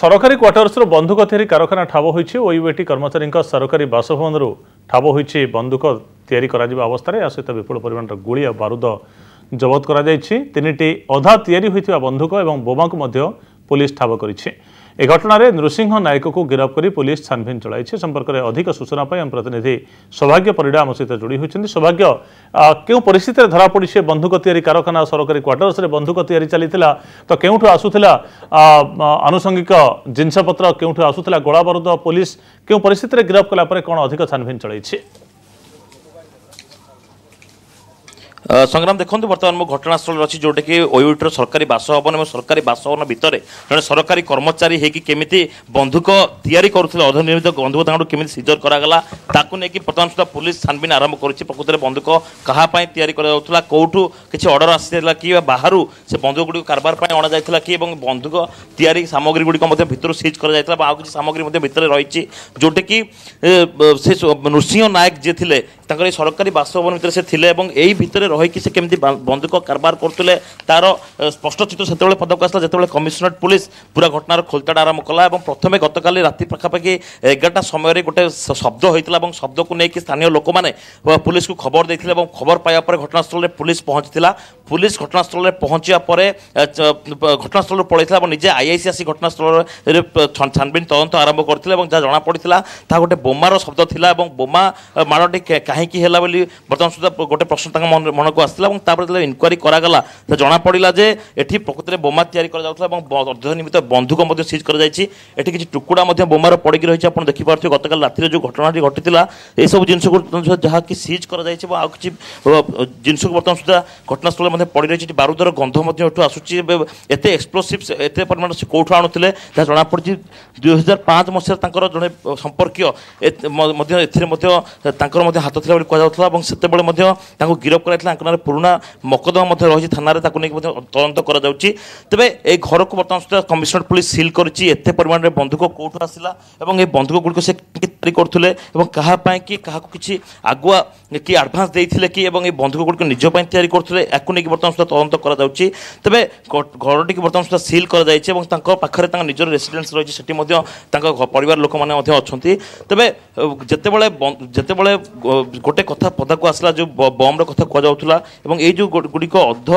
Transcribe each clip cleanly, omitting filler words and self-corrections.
सरकारी क्वार्टर्स बंधुक तैयारी कारखाना ठाब होती ओयूएटी कर्मचारी सरकारी बासभवन ठाब होती बंधुक तैयारी अवस्था या सहित विपुल परिमाण गुड़ी और बारूद जबत कर अधा तैयारी होता बंधुक और बोमा को पुलिस ठाब कर घटना नृसिंह नायक को गिरफ्त कर पुलिस छानभिन चलाई संपर्क में अधिक सूचना आम प्रतिनिधि सौभाग्य परिडा आम सहित जोड़ी होती। सौभाग्य क्यों परिस्थिति धरा पड़ी से बंधुक तैयारी कारखाना सरकारी क्वार्टर्स बंधुक तैयारी चली तो क्योंठू आसूला आनुषंगिक जिनपतर क्योंठू आसूला गोला बारूद पुलिस क्यों परिस्थिति गिरफ्त कलापर कौन अधिक छानभिन चलाई? संग्राम देखो बर्तमान मो घटनास्थल अच्छी जोटा कि ओयूटीर सरकारी बासभवन और सरकारी बासभवन भितर जड़े सरकारी कर्मचारी होमिति बंधुक तैयारी करुले अधनिर्मित बंधुक केमी सिजर करागला ताकू नहीं बर्तमान सुधा पुलिस छानबिन आरंभ कर प्रकृत में बंधुक कहापाई तैयारी करा कौटू किसी अर्डर आसाला कि बाहर से बंधुक गुड़ी कारबार अणा जाता कि बंधुक तैयारी सामग्री गुड़िक भितर सिज कर सामग्री भितर रही जोटा कि नृसिंह नायक जी थे सरकारी बासभवन भितर से यही भितर रही से केमती बंधुक कारबार करते तार स्पष्ट चित्र से पदक आसला जो कमिशनरेट पुलिस पूरा घटनार खोलताड़ा आरंभ कला प्रथम गतकाली राति पाखापाखि 11टा समय गोटे शब्द होता है शब्द को लेकिन स्थानीय लोक मैंने पुलिस को खबर देते खबर पाया घटनास्थल में पुलिस पहुंची पुलिस घटनास्थल में पहुंचा घटनास्थल पड़ता और निजे आईआईसी आसी घटनास्थल छानबिन तदंत आरंभ करते जहाँ जना पड़ा गोटे बोमार शब्द था बोमा माड़ी कहीं बर्तमान सुधा गोटे प्रश्न मन को आसला इनक्वारी करागला तो जना पड़ा जे एठी प्रकृत में बोमा तैयारी अर्धनिर्मित बंधुक सिज कर किसी टुकुड़ा बोमार पड़क रही है देखिपे गतकाल राति जो घटना घटी यह सब जिन को जहाँ कि सिज कर जिनस बर्तमान सुधा घटनास्थल पड़ रही बारूदर गंध आसूची एत एक्सप्लोसिव एत परिमाण से कौटू आणुले जहाँ जना पड़ी 2005 मसीह जड़े संपर्कीय हाथ था कहला से गिरफ्त कर पुराना मकदमा रही थाना तदंत कर तेरे ये घर को बर्तमान सुधा कमिशनरेट पुलिस सिल करते परिमाण में बंधुक कौटू आसला और बंधुक गुड़िक से तैयारी करते कहापाई कि किसी आगुआ कि आडभांस देते कि बंधुक गुड़िक निजपाई तैयारी करते या बर्तमान सुधा तदंत कर तेरे घर टी बर्तमान सुधा सिल कर निजर रेसिडेन्स रही परिवार लोक मैंने अच्छा तेरे जितेबाला गोटे कथा पदा को आसला जो बम कथा कहला ये जो गुड़िक अध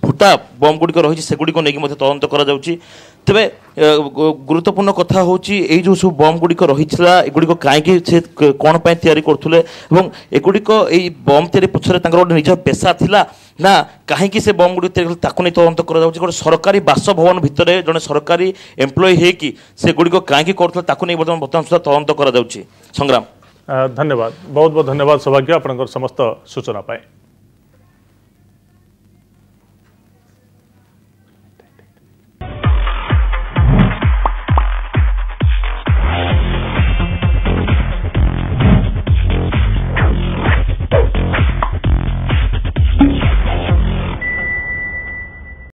फुटा बम गुड़िक रही से गुड़िक नहीं तदंत कर तेरे गुरुत्वपूर्ण कथा हूँ ये जो सब बम गुड़िक रही एगुड़िक कहीं कौन पर तैयारी करुले एगुड़िक बम तैयारी पछरे गोटे निज पेशा थिला ना कहीं से बम गुड़ी नहीं तदंत कर गोटे सरकारी बासभवन भितर जड़े सरकारी एम्प्लॉय होगी से गुड़िक कहीं करुले बर्तमान सुधा तदंत कर संग्राम धन्यवाद बहुत बहुत धन्यवाद सौभाग्य आपंकर समस्त सूचना पाए।